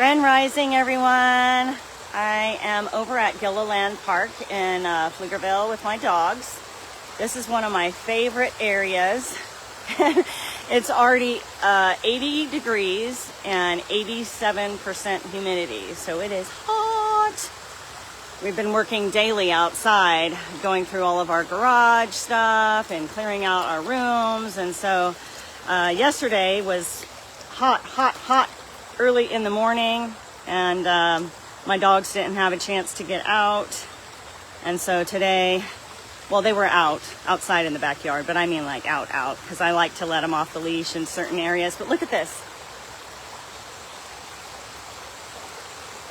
Grand Rising, everyone. I am over at Gilliland Park in Pflugerville with my dogs. This is one of my favorite areas. It's already 80 degrees and 87% humidity, so it is hot. We've been working daily outside, going through all of our garage stuff and clearing out our rooms. And so yesterday was hot early in the morning, and my dogs didn't have a chance to get out. And so today, well, they were outside in the backyard, but I mean like out, because I like to let them off the leash in certain areas. But look at this.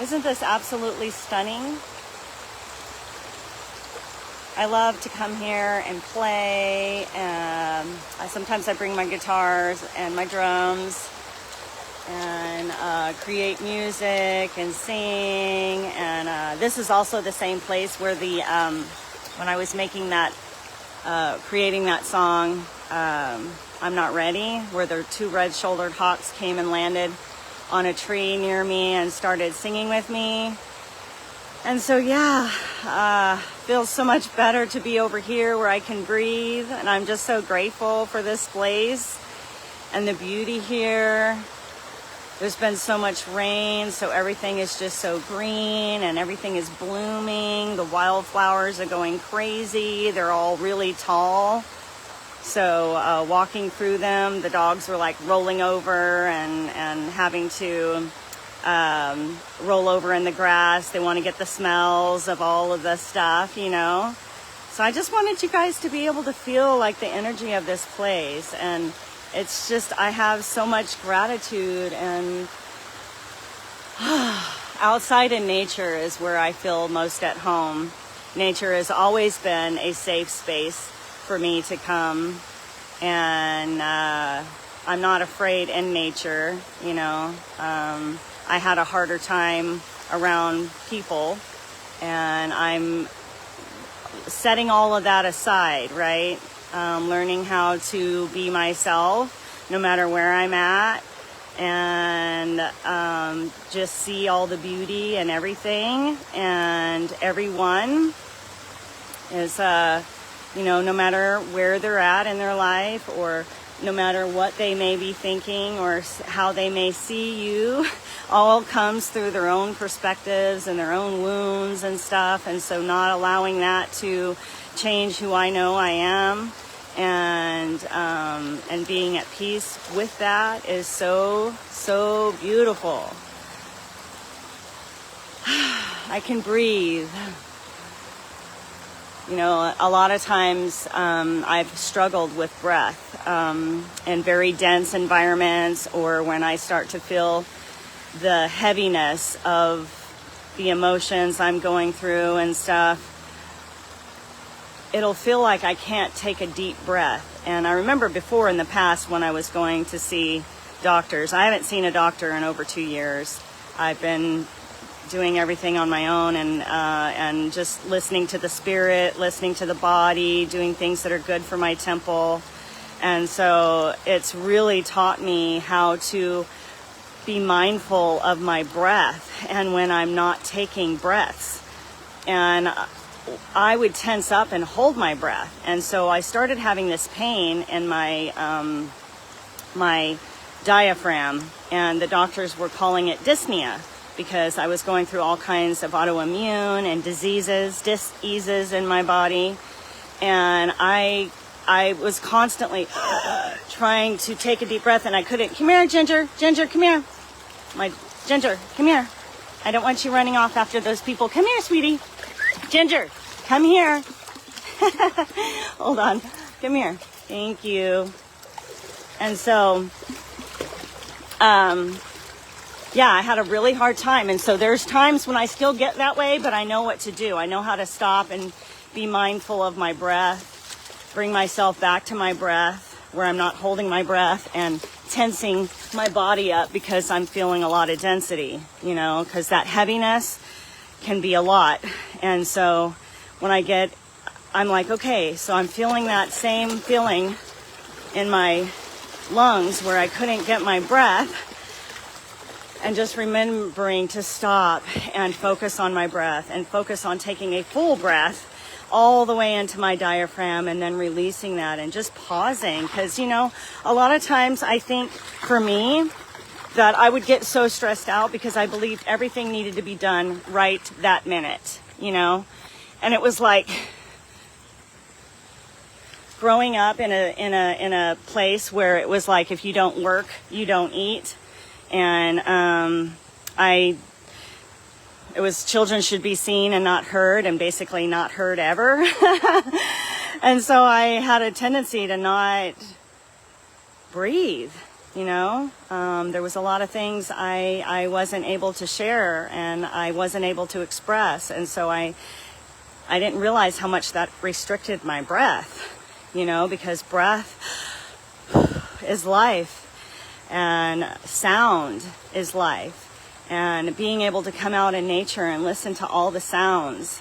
Isn't this absolutely stunning? I love to come here and play. Sometimes I bring my guitars and my drums and create music and sing. And this is also the same place where when I was making that, creating that song, I'm Not Ready, where the two red-shouldered hawks came and landed on a tree near me and started singing with me. And so, yeah, feels so much better to be over here where I can breathe. And I'm just so grateful for this place and the beauty here. There's been so much rain, so everything is just so green and everything is blooming. The wildflowers are going crazy. They're all really tall. So walking through them, the dogs were like rolling over and having to roll over in the grass. They want to get the smells of all of the stuff, you know. So I just wanted you guys to be able to feel like the energy of this place. And it's just, I have so much gratitude, and outside in nature is where I feel most at home. Nature has always been a safe space for me to come, and I'm not afraid in nature, you know. I had a harder time around people, and I'm setting all of that aside, right? Learning how to be myself no matter where I'm at, and just see all the beauty and everything, and everyone is, you know, no matter where they're at in their life, or no matter what they may be thinking or how they may see you, all comes through their own perspectives and their own wounds and stuff. And so not allowing that to change who I know I am, and being at peace with that is so beautiful. I can breathe. You know, a lot of times I've struggled with breath in very dense environments, or when I start to feel the heaviness of the emotions I'm going through and stuff. It'll feel like I can't take a deep breath. And I remember before in the past when I was going to see doctors. I haven't seen a doctor in over 2 years. I've been doing everything on my own, and just listening to the spirit, listening to the body, doing things that are good for my temple. And so it's really taught me how to be mindful of my breath and when I'm not taking breaths. And I would tense up and hold my breath. And so I started having this pain in my my diaphragm, and the doctors were calling it dyspnea, because I was going through all kinds of autoimmune and diseases in my body. And I was constantly trying to take a deep breath, and I couldn't. Come here, Ginger, come here. My Ginger, come here. I don't want you running off after those people. Come here, sweetie. Ginger, come here. Hold on. Come here. Thank you. And so, yeah, I had a really hard time. And so there's times when I still get that way, but I know what to do. I know how to stop and be mindful of my breath, bring myself back to my breath, where I'm not holding my breath and tensing my body up because I'm feeling a lot of density, you know, because that heaviness can be a lot. And so when I'm like, okay, so I'm feeling that same feeling in my lungs where I couldn't get my breath. and just remembering to stop and focus on my breath and focus on taking a full breath all the way into my diaphragm and then releasing that and just pausing. Because, you know, a lot of times I think for me that I would get so stressed out because I believed everything needed to be done right that minute, you know. And it was like growing up in a place where it was like, if you don't work, you don't eat. And it was children should be seen and not heard, and basically not heard ever. And so I had a tendency to not breathe, you know. There was a lot of things I wasn't able to share and I wasn't able to express. And so I didn't realize how much that restricted my breath, you know, because breath is life and sound is life. And being able to come out in nature and listen to all the sounds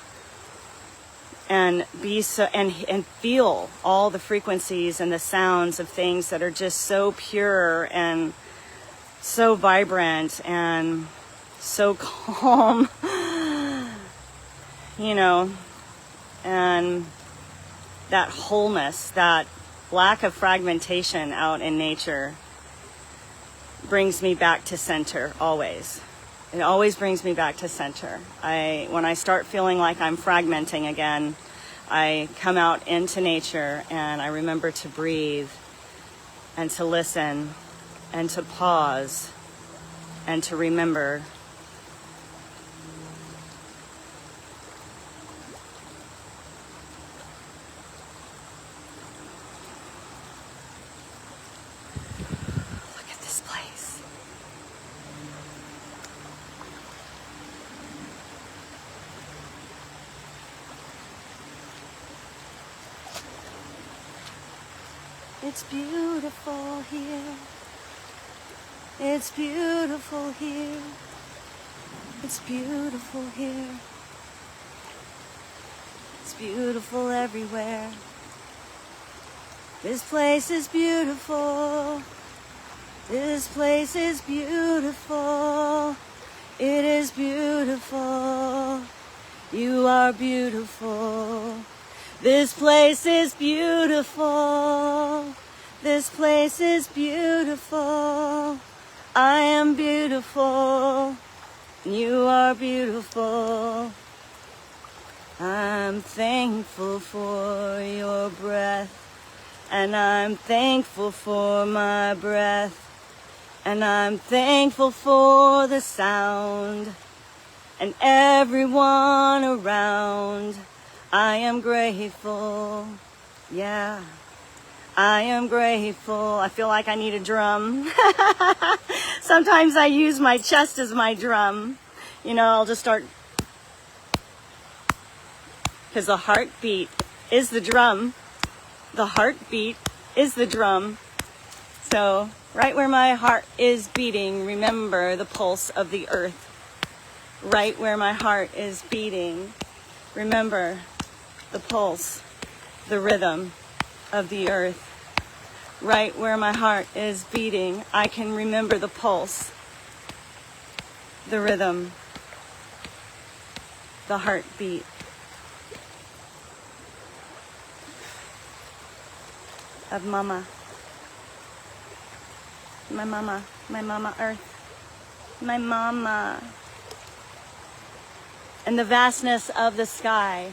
and be so and feel all the frequencies and the sounds of things that are just so pure and so vibrant and so calm, you know, and that wholeness, that lack of fragmentation out in nature brings me back to center always. It always brings me back to center. When I start feeling like I'm fragmenting again, I come out into nature and I remember to breathe and to listen and to pause and to remember. Look at this place. It's beautiful here. It's beautiful here. It's beautiful here. It's beautiful everywhere. This place is beautiful. This place is beautiful. It is beautiful. You are beautiful. This place is beautiful. This place is beautiful. I am beautiful. You are beautiful. I'm thankful for your breath. And I'm thankful for my breath. And I'm thankful for the sound. And everyone around. I am grateful. Yeah. I am grateful. I feel like I need a drum. Sometimes I use my chest as my drum. You know, I'll just start. Because the heartbeat is the drum. The heartbeat is the drum. So, right where my heart is beating, remember the pulse of the earth. Right where my heart is beating, remember the pulse, the rhythm of the earth. Right where my heart is beating, I can remember the pulse, the rhythm, the heartbeat. Of Mama. My Mama Earth. My Mama. And the vastness of the sky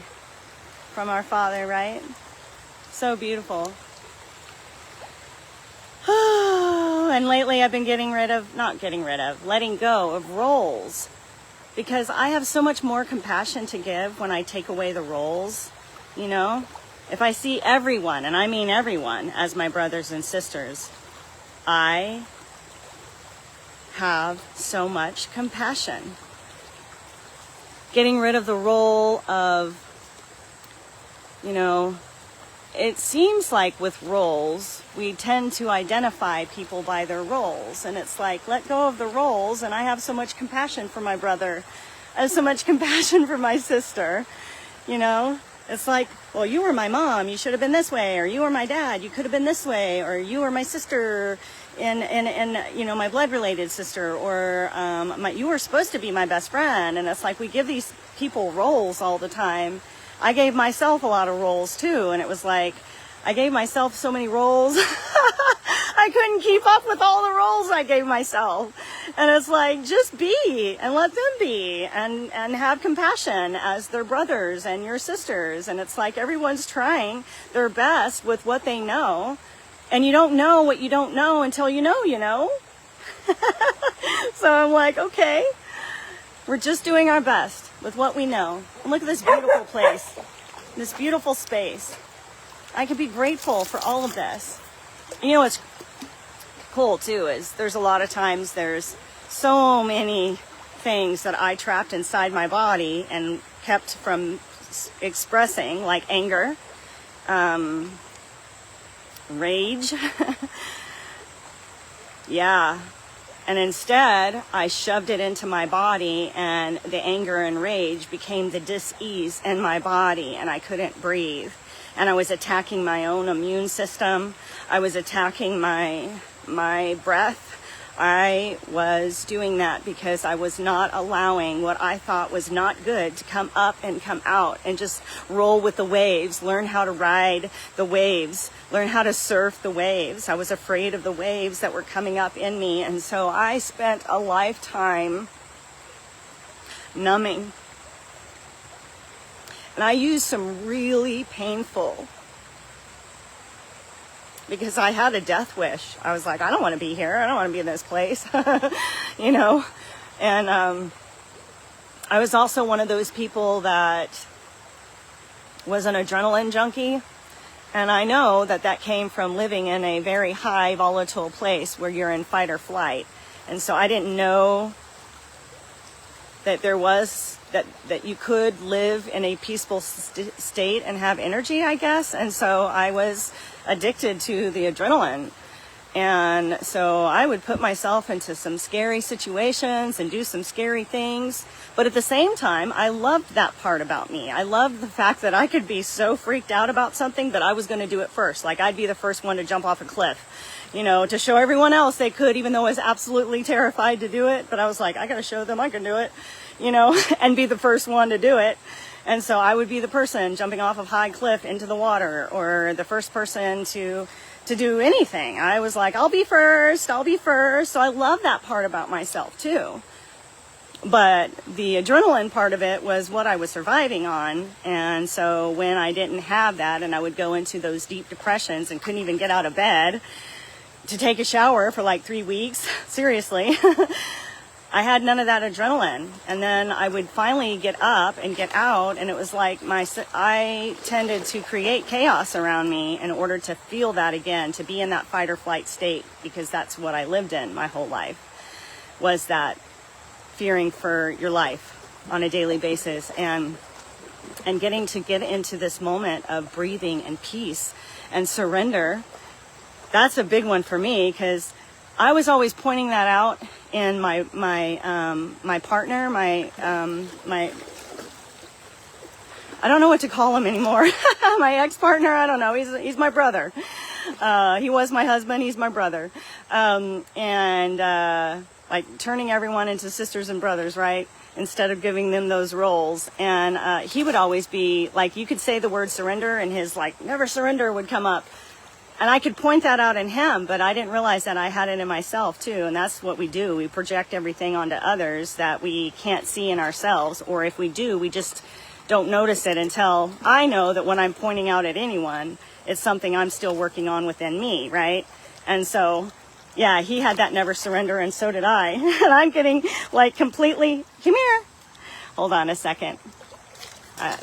from our Father, right? So beautiful. And lately I've been letting go of roles, because I have so much more compassion to give when I take away the roles, you know? If I see everyone, and I mean everyone, as my brothers and sisters, I have so much compassion. Getting rid of the role of, you know, it seems like with roles, we tend to identify people by their roles. And it's like, let go of the roles, and I have so much compassion for my brother. I have so much compassion for my sister, you know? It's like, well, you were my mom, you should have been this way, or you were my dad, you could have been this way, or you were my sister, and you know, my blood related sister, or you were supposed to be my best friend. And it's like we give these people roles all the time. I gave myself a lot of roles too, and it was like I gave myself so many roles. I couldn't keep up with all the roles I gave myself. And it's like, just be and let them be, and have compassion as their brothers and your sisters. And it's like everyone's trying their best with what they know. And you don't know what you don't know until you know, you know. So I'm like, okay, we're just doing our best with what we know. And look at this beautiful place, this beautiful space. I can be grateful for all of this. You know what's cool too is there's a lot of times there's so many things that I trapped inside my body and kept from expressing, like anger, rage. Yeah. And instead, I shoved it into my body, and the anger and rage became the dis-ease in my body, and I couldn't breathe. And I was attacking my own immune system. I was attacking my breath. I was doing that because I was not allowing what I thought was not good to come up and come out and just roll with the waves, learn how to ride the waves, learn how to surf the waves. I was afraid of the waves that were coming up in me. And so I spent a lifetime numbing. And I used some really painful, because I had a death wish. I was like, I don't want to be here. I don't want to be in this place, you know. And I was also one of those people that was an adrenaline junkie. And I know that that came from living in a very high volatile place where you're in fight or flight. And so I didn't know that there was, that you could live in a peaceful state and have energy, I guess. And so I was addicted to the adrenaline. And so I would put myself into some scary situations and do some scary things. But at the same time, I loved that part about me. I loved the fact that I could be so freaked out about something that I was going to do it first. Like I'd be the first one to jump off a cliff, you know, to show everyone else they could, even though I was absolutely terrified to do it. But I was like, I got to show them I can do it, you know, and be the first one to do it. And so I would be the person jumping off a high cliff into the water, or the first person to do anything. I was like, I'll be first. So I love that part about myself too. But the adrenaline part of it was what I was surviving on. And so when I didn't have that, and I would go into those deep depressions and couldn't even get out of bed to take a shower for like 3 weeks, seriously, I had none of that adrenaline. And then I would finally get up and get out, and it was like I tended to create chaos around me in order to feel that again, to be in that fight or flight state, because that's what I lived in my whole life, was that fearing for your life on a daily basis, and getting to get into this moment of breathing and peace and surrender. That's a big one for me, because I was always pointing that out in my partner, my I don't know what to call him anymore. My ex-partner, I don't know. He's my brother. He was my husband. He's my brother. Like turning everyone into sisters and brothers, right? Instead of giving them those roles. And he would always be like, you could say the word surrender, and his like never surrender would come up. And I could point that out in him, but I didn't realize that I had it in myself too. And that's what we do. We project everything onto others that we can't see in ourselves. Or if we do, we just don't notice it until I know that when I'm pointing out at anyone, it's something I'm still working on within me, right? And so, yeah, he had that never surrender, and so did I. And I'm getting like completely, come here. Hold on a second.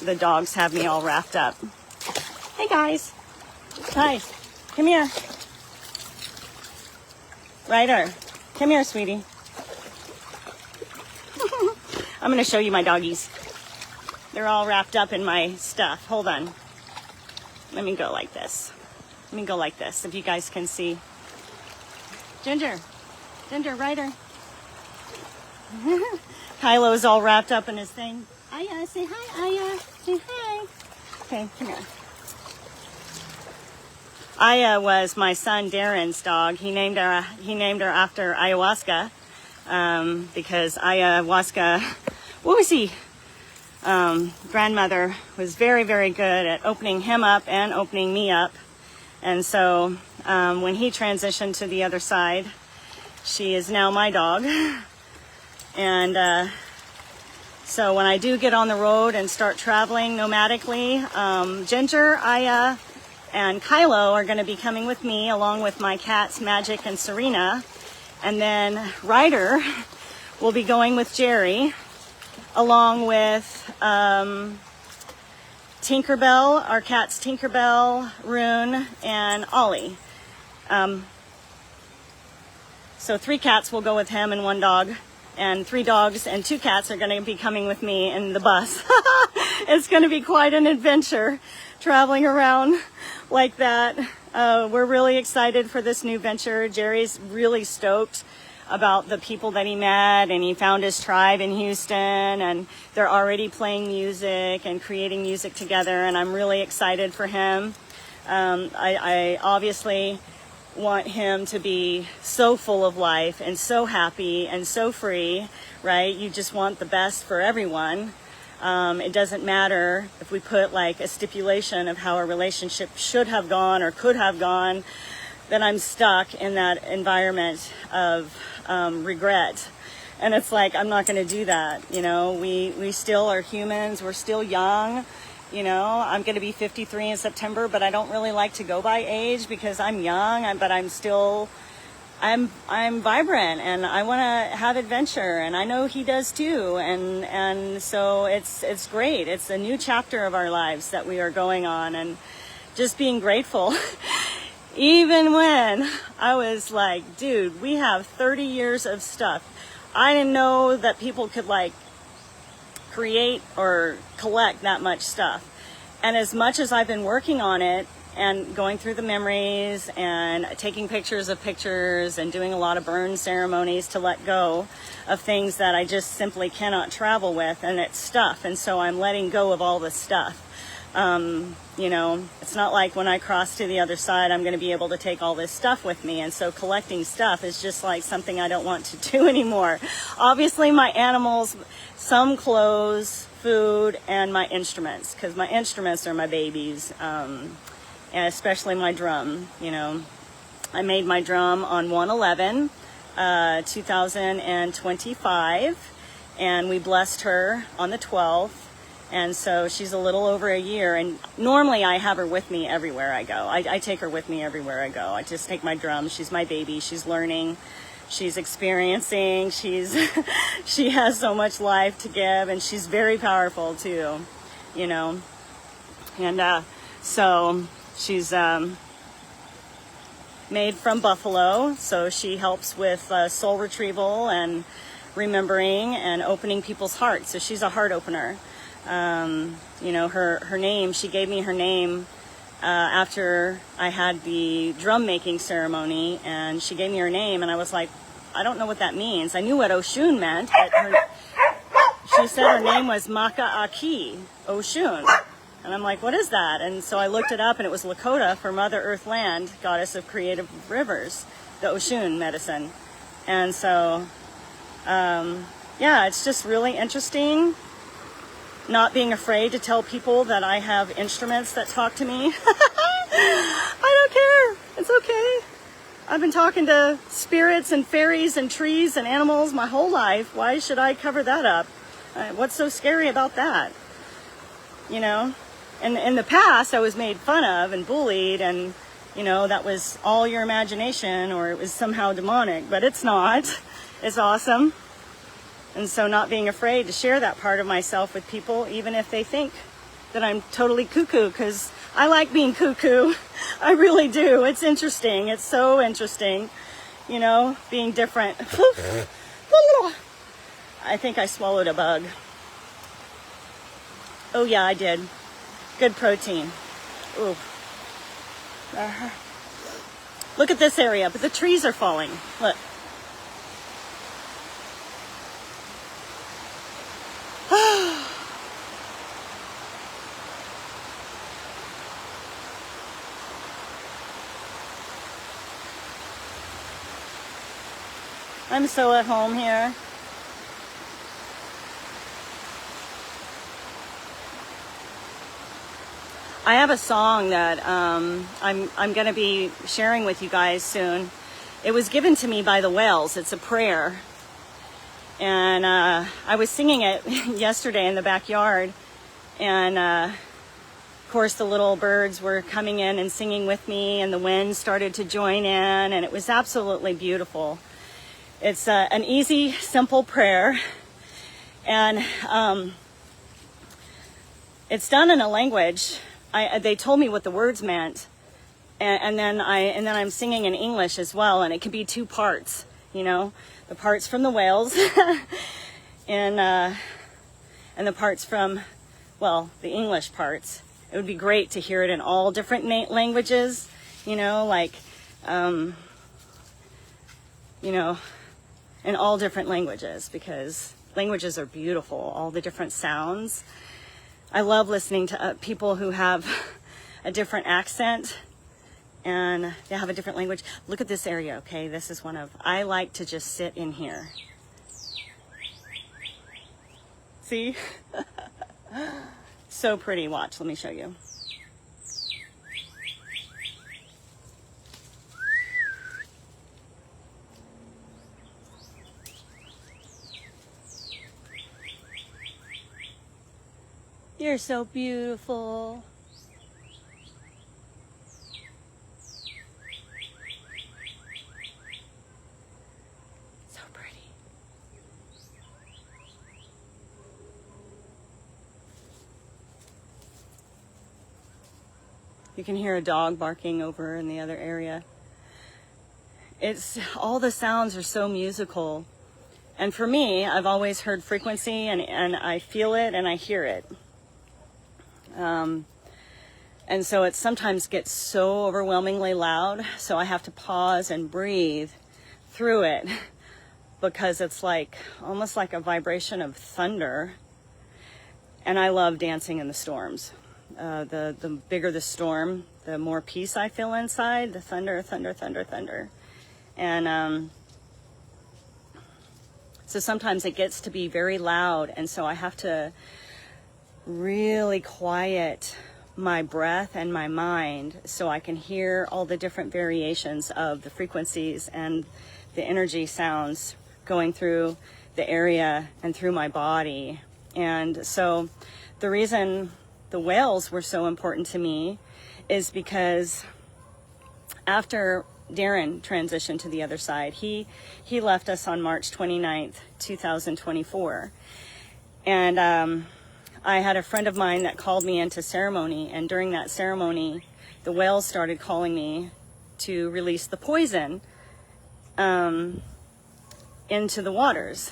The dogs have me all wrapped up. Hey guys. Guys. Come here. Ryder, come here, sweetie. I'm going to show you my doggies. They're all wrapped up in my stuff. Hold on. Let me go like this. Let me go like this, if you guys can see. Ginger, Ryder. Kylo's all wrapped up in his thing. Aya, say hi, Aya. Say hi. Okay, come here. Aya was my son Darren's dog. He named her after ayahuasca, because ayahuasca, what was he? Grandmother was very, very good at opening him up and opening me up. And so when he transitioned to the other side, she is now my dog. And so when I do get on the road and start traveling nomadically, Ginger, Aya, and Kylo are going to be coming with me, along with my cats Magic and Serena. And then Ryder will be going with Jerry, along with Tinkerbell, our cats Tinkerbell, Rune, and Ollie. So 3 cats will go with him and 1 dog. And 3 dogs and 2 cats are going to be coming with me in the bus. It's going to be quite an adventure traveling around like that. We're really excited for this new venture. Jerry's really stoked about the people that he met, and he found his tribe in Houston, and they're already playing music and creating music together, and I'm really excited for him. I obviously want him to be so full of life and so happy and so free, right? You just want the best for everyone. It doesn't matter if we put like a stipulation of how a relationship should have gone or could have gone, then I'm stuck in that environment of regret. And it's like, I'm not going to do that. You know, we still are humans. We're still young. You know, I'm going to be 53 in September, but I don't really like to go by age because I'm young, but I'm still, I'm vibrant, and I want to have adventure, and I know he does too. And so it's great. It's a new chapter of our lives that we are going on, and just being grateful. Even when I was like, dude, we have 30 years of stuff. I didn't know that people could like create or collect that much stuff. And as much as I've been working on it and going through the memories and taking pictures of pictures and doing a lot of burn ceremonies to let go of things that I just simply cannot travel with, and it's stuff. And so I'm letting go of all the stuff. You know, it's not like when I cross to the other side, I'm going to be able to take all this stuff with me. And so collecting stuff is just like something I don't want to do anymore. Obviously, my animals, some clothes, food, and my instruments, because my instruments are my babies, and especially my drum. You know, I made my drum on 1/11, 2025, and we blessed her on the 12th. And so she's a little over a year, and normally I have her with me everywhere I go. I take her with me everywhere I go. I just take my drum. She's my baby. She's learning. She's experiencing. She has so much life to give, and she's very powerful too, you know. And so she's made from buffalo, so she helps with soul retrieval and remembering and opening people's hearts. So she's a heart opener. You know, her name, she gave me her name after I had the drum making ceremony, and she gave me her name, and I was like, I don't know what that means. I knew what Oshun meant, but she said her name was Maka Aki, Oshun. And I'm like, what is that? And so I looked it up, and it was Lakota for Mother Earth Land, goddess of creative rivers, the Oshun medicine. And so, yeah, it's just really interesting. Not being afraid to tell people that I have instruments that talk to me. I don't care. It's okay. I've been talking to spirits and fairies and trees and animals my whole life. Why should I cover that up? What's so scary about that? You know? And in the past, I was made fun of and bullied, and, you know, that was all your imagination, or it was somehow demonic. But it's not. It's awesome. And so not being afraid to share that part of myself with people, even if they think that I'm totally cuckoo, because I like being cuckoo. I really do. It's interesting. It's so interesting, you know, being different. I think I swallowed a bug. Oh yeah, I did. Good protein. Ooh. Look at this area, but the trees are falling. Look. I'm so at home here. I have a song that I'm going to be sharing with you guys soon. It was given to me by the whales. It's a prayer. And I was singing it yesterday in the backyard. And of course the little birds were coming in and singing with me, and the wind started to join in, and it was absolutely beautiful. It's an easy, simple prayer. And it's done in a language. They told me what the words meant, and then I'm singing in English as well, and it could be two parts, you know, the parts from the whales, and the parts from, well, the English parts. It would be great to hear it in all different languages, you know, like, you know, in all different languages, because languages are beautiful, all the different sounds. I love listening to people who have a different accent and they have a different language. Look at this area, okay? This is one of, I like to just sit in here. See? So pretty. Watch, let me show you. You're so beautiful. So pretty. You can hear a dog barking over in the other area. It's all the sounds are so musical. And for me, I've always heard frequency, and I feel it and I hear it. And so it sometimes gets so overwhelmingly loud, so I have to pause and breathe through it, because it's like almost like a vibration of thunder. And I love dancing in the storms. The bigger the storm, the more peace I feel inside. The thunder, thunder, thunder, thunder. And so sometimes it gets to be very loud, and so I have to really quiet my breath and my mind so I can hear all the different variations of the frequencies and the energy sounds going through the area and through my body. And so the reason the whales were so important to me is because after Darren transitioned to the other side, he left us on March 29th, 2024. And I had a friend of mine that called me into ceremony, and during that ceremony, the whales started calling me to release the poison into the waters.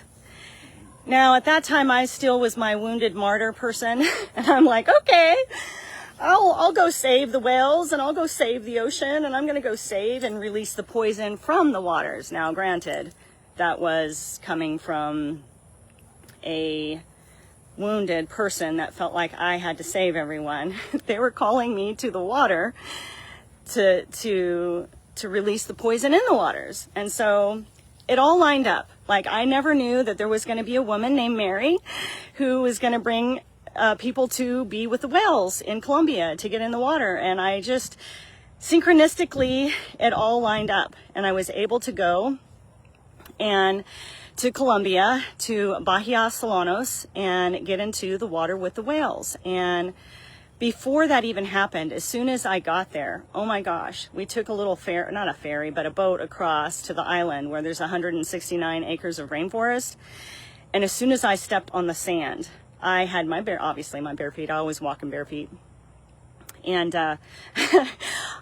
Now, at that time, I still was my wounded martyr person, and I'm like, okay, I'll go save the whales, and I'll go save the ocean, and I'm going to go save and release the poison from the waters. Now, granted, that was coming from a wounded person that felt like I had to save everyone. They were calling me to the water to release the poison in the waters. And so it all lined up. Like, I never knew that there was going to be a woman named Mary who was going to bring people to be with the whales in Colombia to get in the water. And I just, synchronistically, it all lined up. And I was able to go and to Colombia, to Bahia Solanos, and get into the water with the whales. And before that even happened, as soon as I got there, oh my gosh, we took a little ferry, not a ferry, but a boat across to the island where there's 169 acres of rainforest. And as soon as I stepped on the sand, I had my obviously my bare feet. I always walk in bare feet. And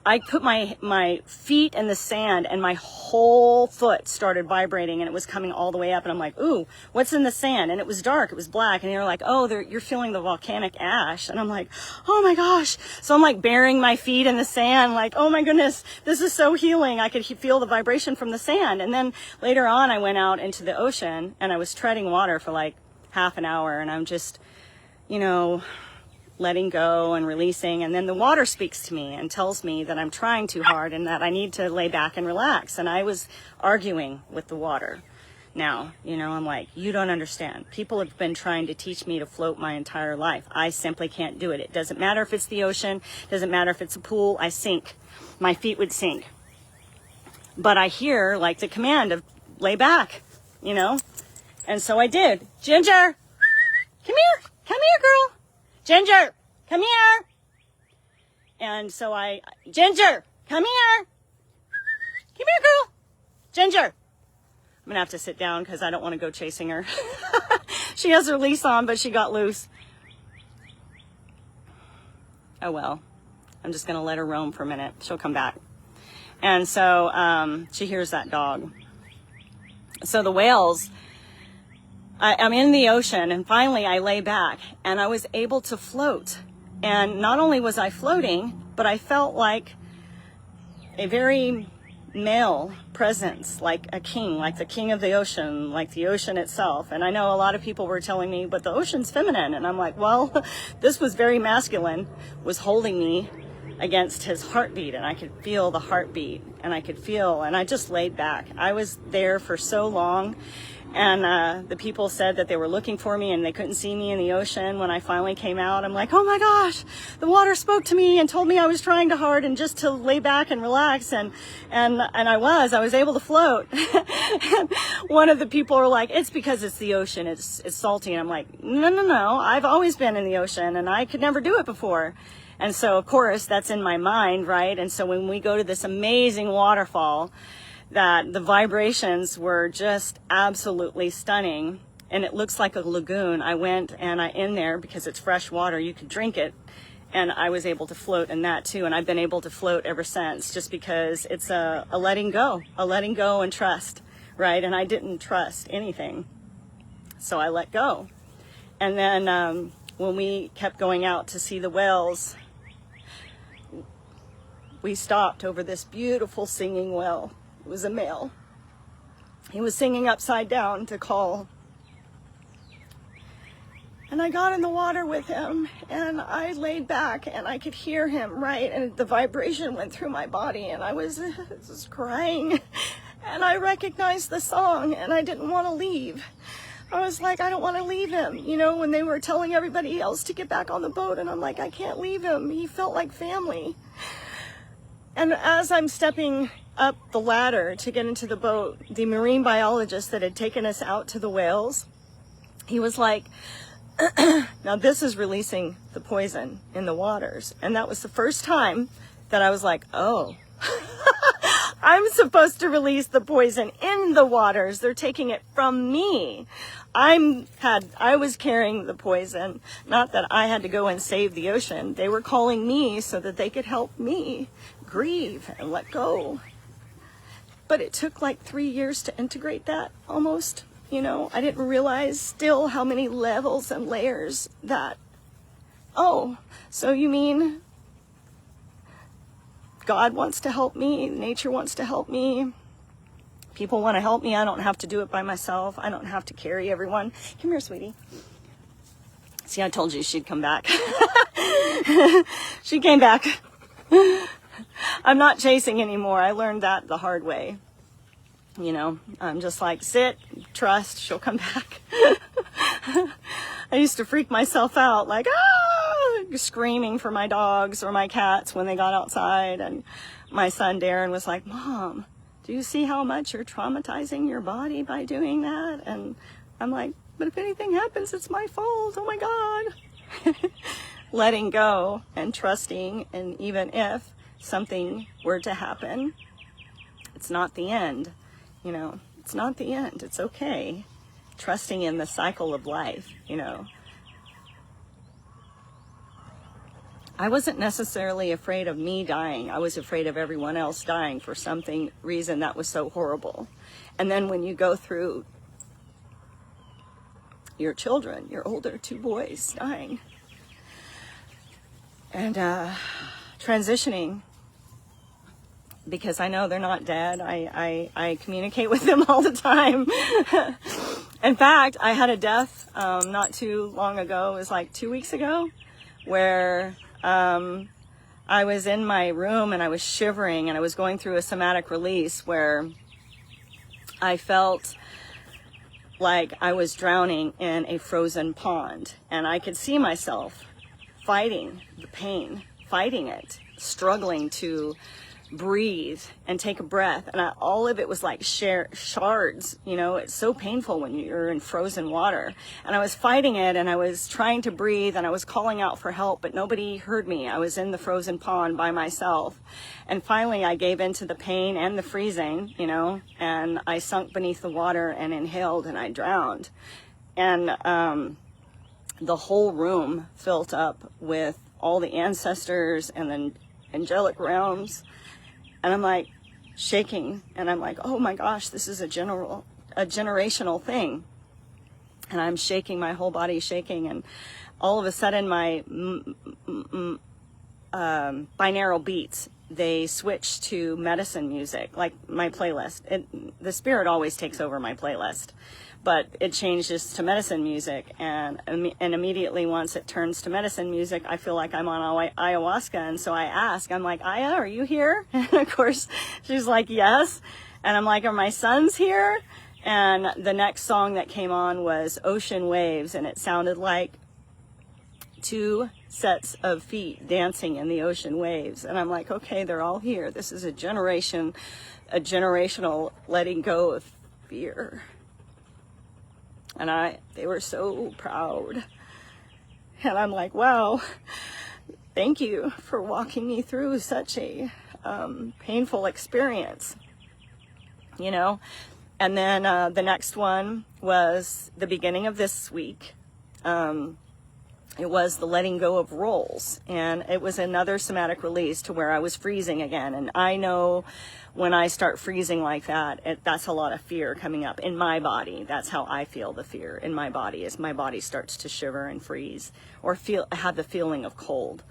I put my feet in the sand, and my whole foot started vibrating, and it was coming all the way up. And I'm like, ooh, what's in the sand? And it was dark, it was black. And they were like, oh, you're feeling the volcanic ash. And I'm like, oh my gosh. So I'm like burying my feet in the sand, like, oh my goodness, this is so healing. I could feel the vibration from the sand. And then later on, I went out into the ocean, and I was treading water for like half an hour, and I'm just, you know, letting go and releasing. And then the water speaks to me and tells me that I'm trying too hard and that I need to lay back and relax. And I was arguing with the water. now. You know, I'm like, you don't understand. People have been trying to teach me to float my entire life. I simply can't do it. It doesn't matter if it's the ocean, doesn't matter if it's a pool, I sink. My feet would sink. But I hear like the command of lay back, you know? And so I did. Ginger, come here, girl. Ginger, come here. And so Ginger, come here. Come here, girl. Ginger. I'm gonna have to sit down because I don't want to go chasing her. She has her leash on, but she got loose. Oh well, I'm just gonna let her roam for a minute. She'll come back. And so she hears that dog. So the whales, I'm in the ocean, and finally I lay back and I was able to float. And not only was I floating, but I felt like a very male presence, like a king, like the king of the ocean, like the ocean itself. And I know a lot of people were telling me, but the ocean's feminine. And I'm like, well, this was very masculine, was holding me against his heartbeat, and I could feel the heartbeat, and I just laid back. I was there for so long, and the people said that they were looking for me and they couldn't see me in the ocean. When I finally came out, I'm like, oh my gosh, the water spoke to me and told me I was trying too hard and just to lay back and relax, and I was able to float. One of the people were like, it's because it's the ocean, it's salty. And I'm like, no, I've always been in the ocean and I could never do it before. And so, of course, that's in my mind, right? And so when we go to this amazing waterfall, that the vibrations were just absolutely stunning. And it looks like a lagoon. I went and in there, because it's fresh water, you could drink it. And I was able to float in that too. And I've been able to float ever since, just because it's a letting go and trust, right? And I didn't trust anything. So I let go. And then when we kept going out to see the whales, we stopped over this beautiful singing whale. It was a male. He was singing upside down to call. And I got in the water with him, and I laid back, and I could hear him, right? And the vibration went through my body, and I was crying. And I recognized the song, and I didn't want to leave. I was like, I don't want to leave him. You know, when they were telling everybody else to get back on the boat, and I'm like, I can't leave him. He felt like family. And as I'm stepping up the ladder to get into the boat, the marine biologist that had taken us out to the whales, he was like, now this is releasing the poison in the waters. And that was the first time that I was like, oh, I'm supposed to release the poison in the waters. They're taking it from me. I was carrying the poison, not that I had to go and save the ocean. They were calling me so that they could help me grieve and let go. But it took like 3 years to integrate that, almost. You know, I didn't realize still how many levels and layers that, oh, so you mean God wants to help me, nature wants to help me, people want to help me. I don't have to do it by myself. I don't have to carry everyone. Come here, sweetie. See, I told you she'd come back. She came back. I'm not chasing anymore. I learned that the hard way. You know, I'm just like, sit, trust, she'll come back. I used to freak myself out, like, screaming for my dogs or my cats when they got outside. And my son Darren was like, Mom, do you see how much you're traumatizing your body by doing that? And I'm like, but if anything happens, it's my fault. Oh my God. Letting go and trusting, and even if something were to happen, it's not the end. You know, it's not the end. It's okay. Trusting in the cycle of life, you know. I wasn't necessarily afraid of me dying. I was afraid of everyone else dying for something reason that was so horrible. And then when you go through your children, your older 2 boys dying, and transitioning, because I know they're not dead. I communicate with them all the time. In fact, I had a death not too long ago. It was like 2 weeks ago, where I was in my room and I was shivering, and I was going through a somatic release where I felt like I was drowning in a frozen pond, and I could see myself fighting the pain, fighting it, struggling to breathe and take a breath. And all of it was like shards, you know. It's so painful when you're in frozen water. And I was fighting it, and I was trying to breathe, and I was calling out for help, but nobody heard me. I was in the frozen pond by myself. And finally I gave in to the pain and the freezing, you know, and I sunk beneath the water and inhaled, and I drowned. And the whole room filled up with all the ancestors and the angelic realms. And I'm like shaking, and I'm like, oh my gosh, this is a generational thing. And I'm shaking, my whole body shaking, and all of a sudden my binaural beats, they switch to medicine music, like my playlist. The spirit always takes over my playlist, but it changes to medicine music, and immediately once it turns to medicine music, I feel like I'm on ayahuasca. And so I ask, I'm like, Aya, are you here? And of course she's like, yes. And I'm like, are my sons here? And the next song that came on was Ocean Waves, and it sounded like 2 sets of feet dancing in the ocean waves. And I'm like, okay, they're all here. This is a generational letting go of fear. And they were so proud. And I'm like, wow, thank you for walking me through such a painful experience, you know. And then the next one was the beginning of this week. It was the letting go of roles, and it was another somatic release to where I was freezing again. And I know when I start freezing like that, that's a lot of fear coming up in my body. That's how I feel the fear in my body, as my body starts to shiver and freeze, or have the feeling of cold.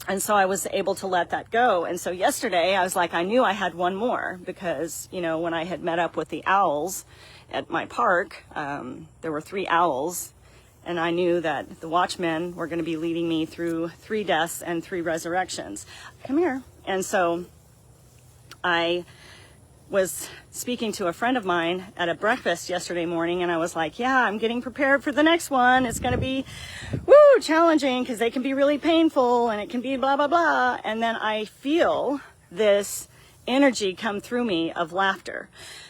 And so I was able to let that go. And so yesterday I was like, I knew I had one more, because, you know, when I had met up with the owls at my park, there were 3 owls. And I knew that the watchmen were going to be leading me through 3 deaths and 3 resurrections. Come here. And so I was speaking to a friend of mine at a breakfast yesterday morning, and I was like, yeah, I'm getting prepared for the next one. It's going to be, challenging, because they can be really painful, and it can be blah, blah, blah. And then I feel this energy come through me of laughter.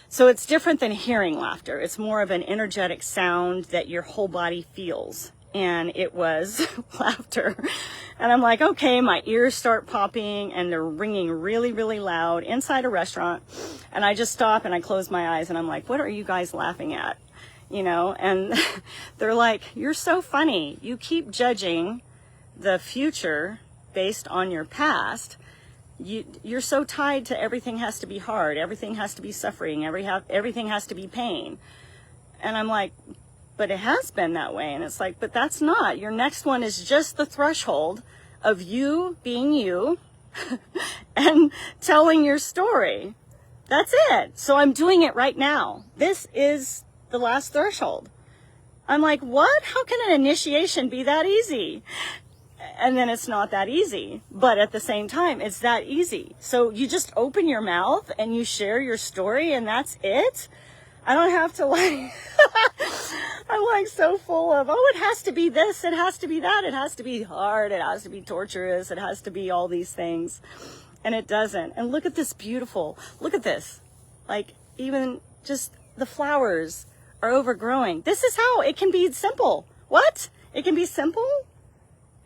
So it's different than hearing laughter. It's more of an energetic sound that your whole body feels. And it was laughter. And I'm like, okay, my ears start popping, and they're ringing really, really loud inside a restaurant. And I just stop and I close my eyes, and I'm like, what are you guys laughing at? You know, and they're like, you're so funny. You keep judging the future based on your past. You're so tied to everything has to be hard, everything has to be suffering, everything has to be pain. And I'm like, but it has been that way. And it's like, but that's not. Your next one is just the threshold of you being you and telling your story. That's it. So I'm doing it right now. This is the last threshold. I'm like, what? How can an initiation be that easy? And then it's not that easy, but at the same time, it's that easy. So you just open your mouth and you share your story, and that's it. I don't have to like, I'm like so full of, it has to be this, it has to be that, it has to be hard, it has to be torturous, it has to be all these things. And it doesn't. And look at this look at this. Like, even just the flowers are overgrowing. This is how it can be simple. What? It can be simple?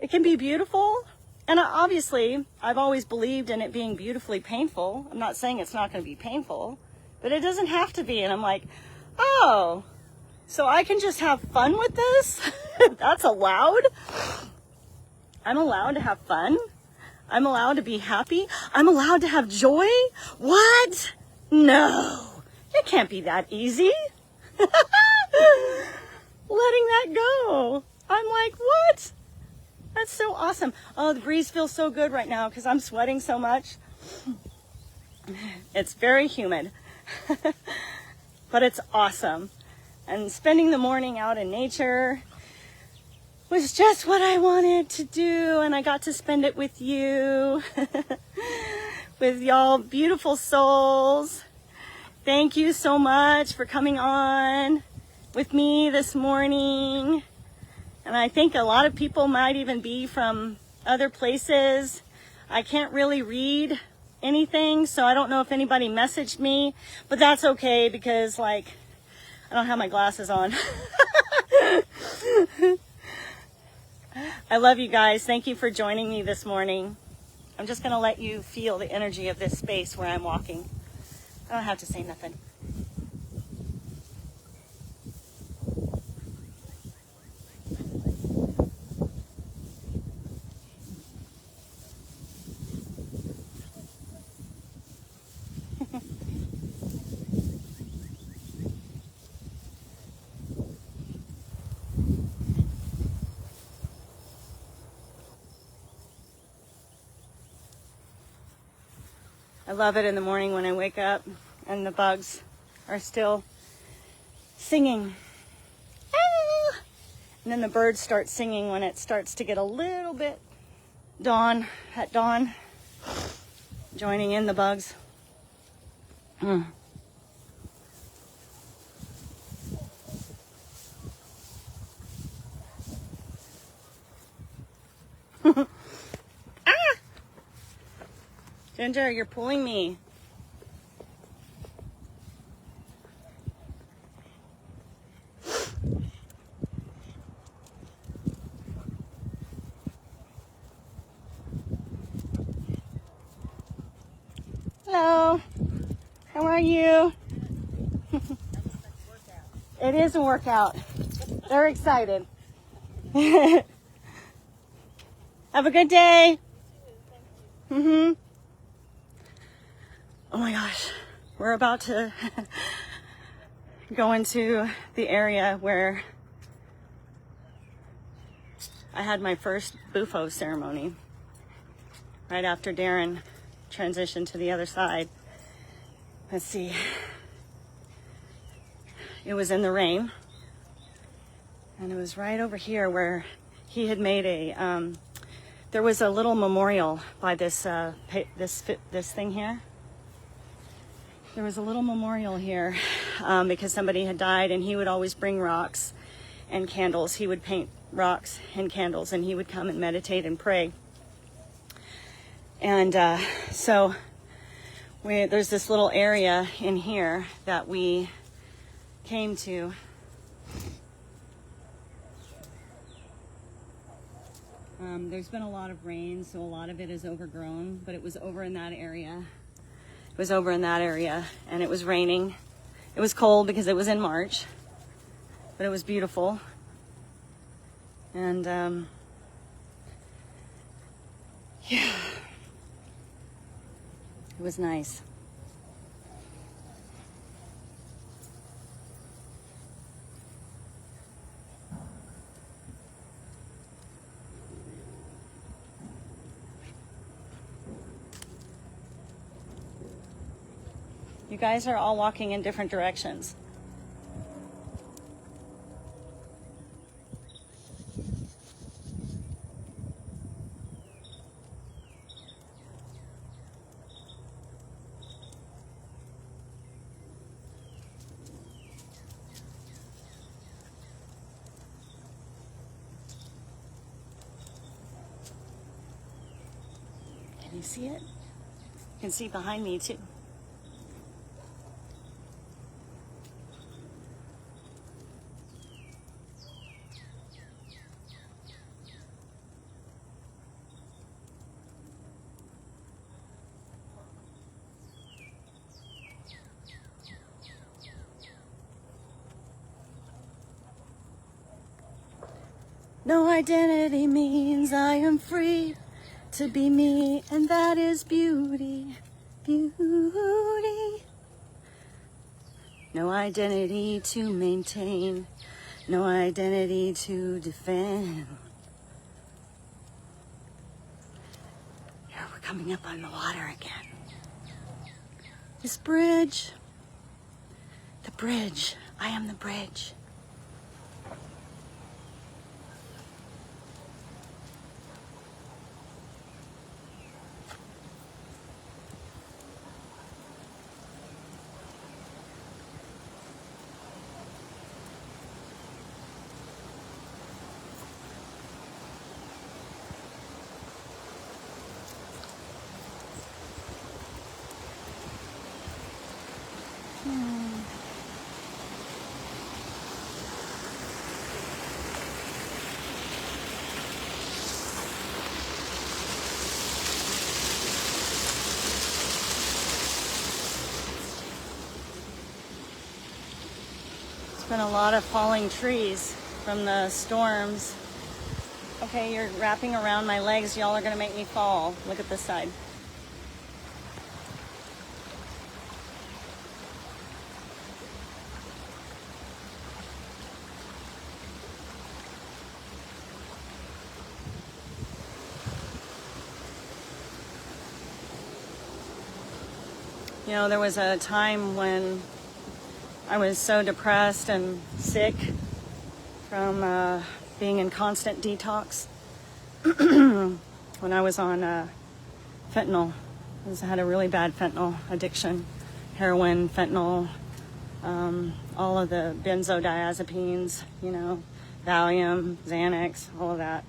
It can be beautiful. And obviously, I've always believed in it being beautifully painful. I'm not saying it's not going to be painful, but it doesn't have to be. And I'm like, oh, so I can just have fun with this? That's allowed? I'm allowed to have fun? I'm allowed to be happy? I'm allowed to have joy? What? No, it can't be that easy. Letting that go. I'm like, what? That's so awesome. Oh, the breeze feels so good right now because I'm sweating so much. It's very humid, but it's awesome. And spending the morning out in nature was just what I wanted to do, and I got to spend it with you, with y'all beautiful souls. Thank you so much for coming on with me this morning. And I think a lot of people might even be from other places. I can't really read anything, so I don't know if anybody messaged me, but that's okay because like I don't have my glasses on. I love you guys. Thank you for joining me this morning. I'm just gonna let you feel the energy of this space where I'm walking. I don't have to say nothing. I love it in the morning when I wake up and the bugs are still singing. Ah! And then the birds start singing when it starts to get a little bit at dawn, joining in the bugs. Ginger, you're pulling me. Hello. How are you? It is a workout. They're excited. Have a good day. Oh my gosh, we're about to go into the area where I had my first bufo ceremony right after Darren transitioned to the other side. Let's see. It was in the rain, and it was right over here where he had made a. There was a little memorial by this thing here. There was a little memorial here because somebody had died, and he would always bring rocks and candles. He would paint rocks and candles, and he would come and meditate and pray. And so there's this little area in here that we came to. There's been a lot of rain, so a lot of it is overgrown, but it was over in that area. It was over in that area, and it was raining. It was cold because it was in March, but it was beautiful. And yeah, it was nice. You guys are all walking in different directions. Can you see it? You can see behind me too. No identity means I am free to be me, and that is beauty, beauty. No identity to maintain, no identity to defend. Here we're coming up on the water again. This bridge, the bridge, I am the bridge. Been a lot of falling trees from the storms. Okay, you're wrapping around my legs. Y'all are gonna make me fall. Look at this side. You know, there was a time when I was so depressed and sick from being in constant detox. When I was on fentanyl, I had a really bad fentanyl addiction, heroin, fentanyl, all of the benzodiazepines, you know, Valium, Xanax, all of that.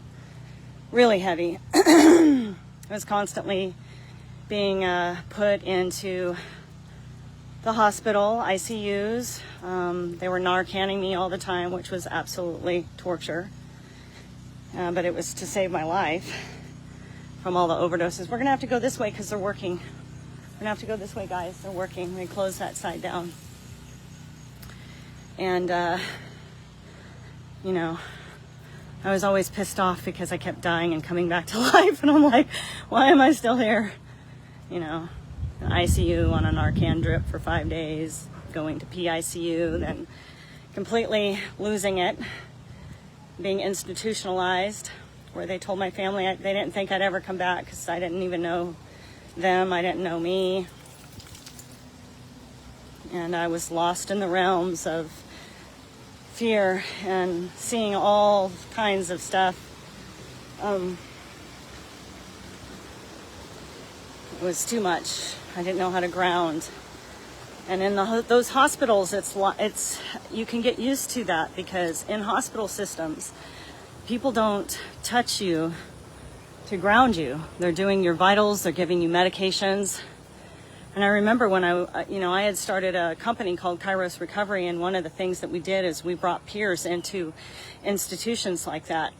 Really heavy. I was constantly being put into the hospital, ICUs. They were Narcaning me all the time, which was absolutely torture. But it was to save my life from all the overdoses. We're gonna have to go this way because they're working. We're gonna have to go this way, guys. They're working. They close that side down. And, you know, I was always pissed off because I kept dying and coming back to life. And I'm like, why am I still here? You know, ICU on a Narcan drip for 5 days, going to PICU, then completely losing it, being institutionalized, where they told my family they didn't think I'd ever come back because I didn't even know them, I didn't know me. And I was lost in the realms of fear and seeing all kinds of stuff. It was too much. I didn't know how to ground. And in those hospitals, it's you can get used to that because in hospital systems, people don't touch you to ground you. They're doing your vitals, they're giving you medications. And I remember when I had started a company called Kairos Recovery, and one of the things that we did is we brought peers into institutions like that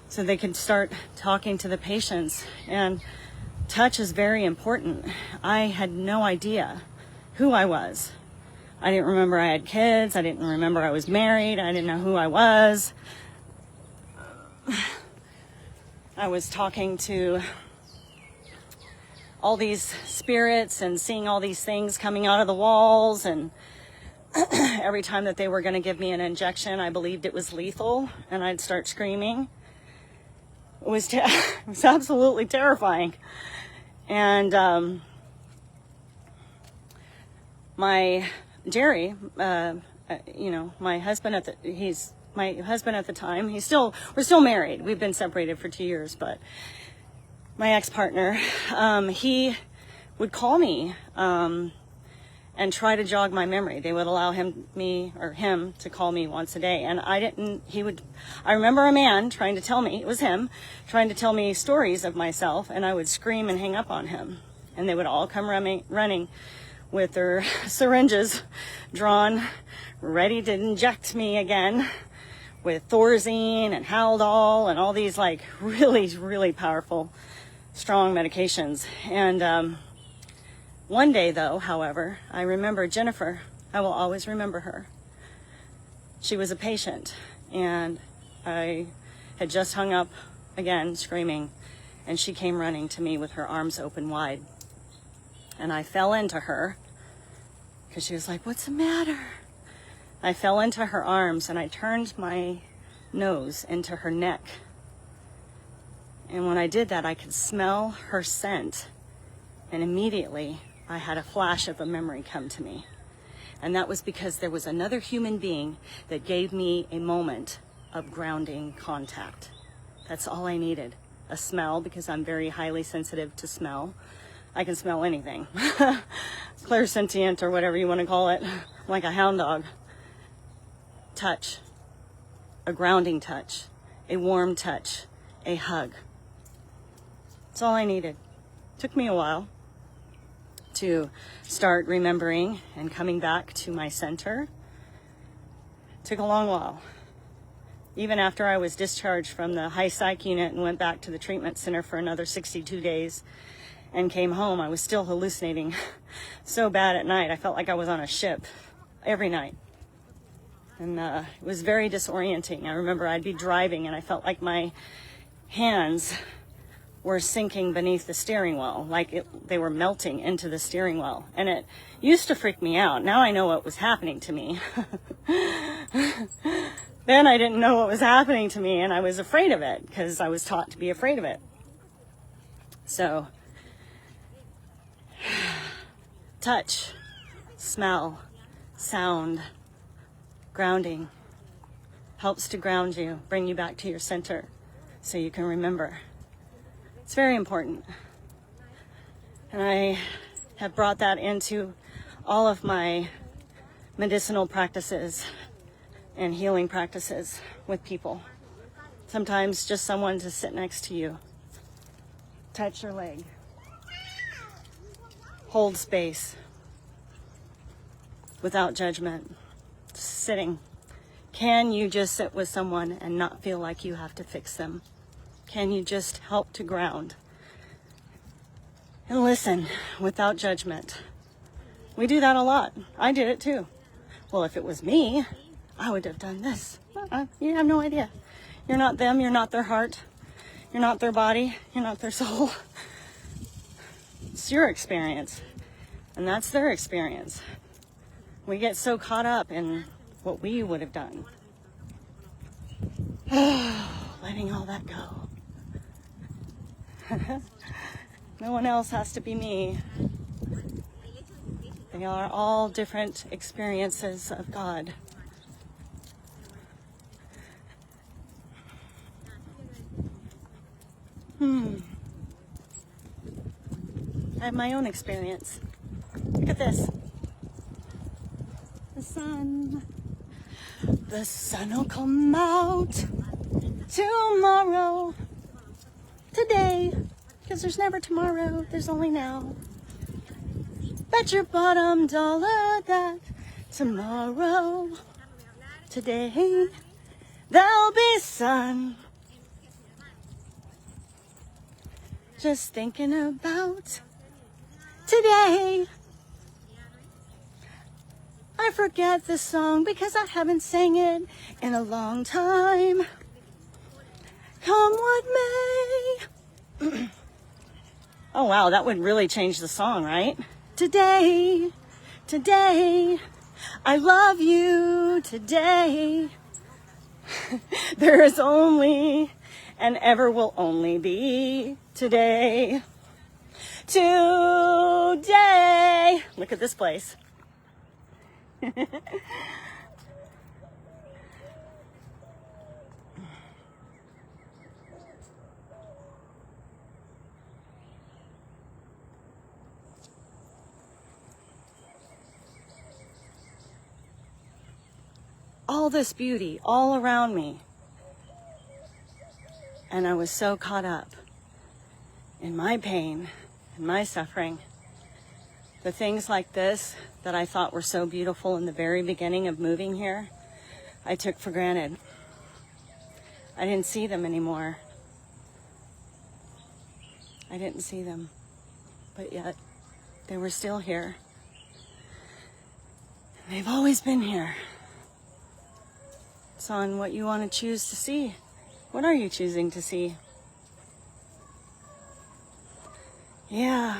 so they could start talking to the patients. And touch is very important. I had no idea who I was. I didn't remember I had kids. I didn't remember I was married. I didn't know who I was. I was talking to all these spirits and seeing all these things coming out of the walls, and every time that they were going to give me an injection, I believed it was lethal, and I'd start screaming. It was absolutely terrifying. And my Jerry, my husband at the time, we're still married. We've been separated for 2 years, but my ex-partner, he would call me and try to jog my memory. They would allow him to call me once a day. And I remember a man trying to tell me, it was him, trying to tell me stories of myself, and I would scream and hang up on him. And they would all come running with their syringes drawn, ready to inject me again with Thorazine and Haldol and all these like really, really powerful, strong medications. And one day though, however, I remember Jennifer. I will always remember her. She was a patient, and I had just hung up again screaming, and she came running to me with her arms open wide. And I fell into her because she was like, "What's the matter?" I fell into her arms and I turned my nose into her neck. And when I did that, I could smell her scent. And immediately I had a flash of a memory come to me. And that was because there was another human being that gave me a moment of grounding contact. That's all I needed. A smell, because I'm very highly sensitive to smell. I can smell anything. Clairsentient or whatever you want to call it. Like a hound dog. Touch. A grounding touch. A warm touch. A hug. That's all I needed. Took me a while to start remembering and coming back to my center. Took a long while. Even after I was discharged from the high psych unit and went back to the treatment center for another 62 days and came home, I was still hallucinating so bad at night. I felt like I was on a ship every night. And it was very disorienting. I remember I'd be driving and I felt like my hands were sinking beneath the steering wheel, like they were melting into the steering wheel. And it used to freak me out. Now I know what was happening to me. Then I didn't know what was happening to me, and I was afraid of it because I was taught to be afraid of it. So, touch, smell, sound, grounding helps to ground you, bring you back to your center so you can remember. It's very important. And I have brought that into all of my medicinal practices and healing practices with people. Sometimes just someone to sit next to you, touch your leg, hold space without judgment, just sitting. Can you just sit with someone and not feel like you have to fix them? Can you just help to ground and listen without judgment? We do that a lot. I did it too. Well, if it was me, I would have done this. You have no idea. You're not them. You're not their heart. You're not their body. You're not their soul. It's your experience. And that's their experience. We get so caught up in what we would have done. Letting all that go. No one else has to be me. They are all different experiences of God. I have my own experience. Look at this. The sun. The sun will come out tomorrow. Today. Because there's never tomorrow. There's only now. Bet your bottom dollar that tomorrow, today, there'll be sun. Just thinking about today. I forget the song because I haven't sang it in a long time. Come what may. Oh wow, that would really change the song, right? Today, today, I love you today. There is only and ever will only be today. Today. Look at this place. All this beauty all around me. And I was so caught up in my pain and my suffering. The things like this that I thought were so beautiful in the very beginning of moving here, I took for granted. I didn't see them anymore. I didn't see them, but yet they were still here. And they've always been here. It's on what you want to choose to see. What are you choosing to see? Yeah.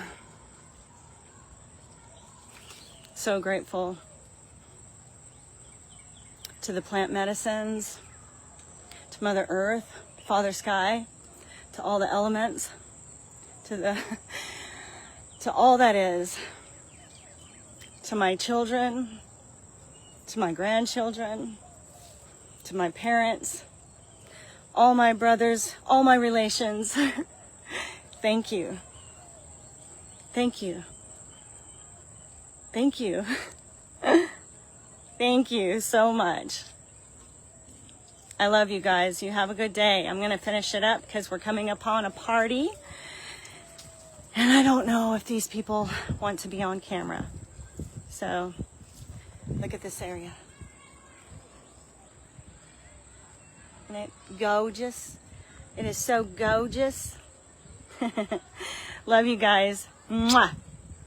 So grateful to the plant medicines, to Mother Earth, Father Sky, to all the elements, to all that is, to my children, to my grandchildren, to my parents, all my brothers, all my relations. Thank you. Thank you. Thank you. Thank you so much. I love you guys. You have a good day. I'm going to finish it up because we're coming upon a party. And I don't know if these people want to be on camera. So, look at this area. Isn't it gorgeous? It is so gorgeous. Love you guys. Mwah.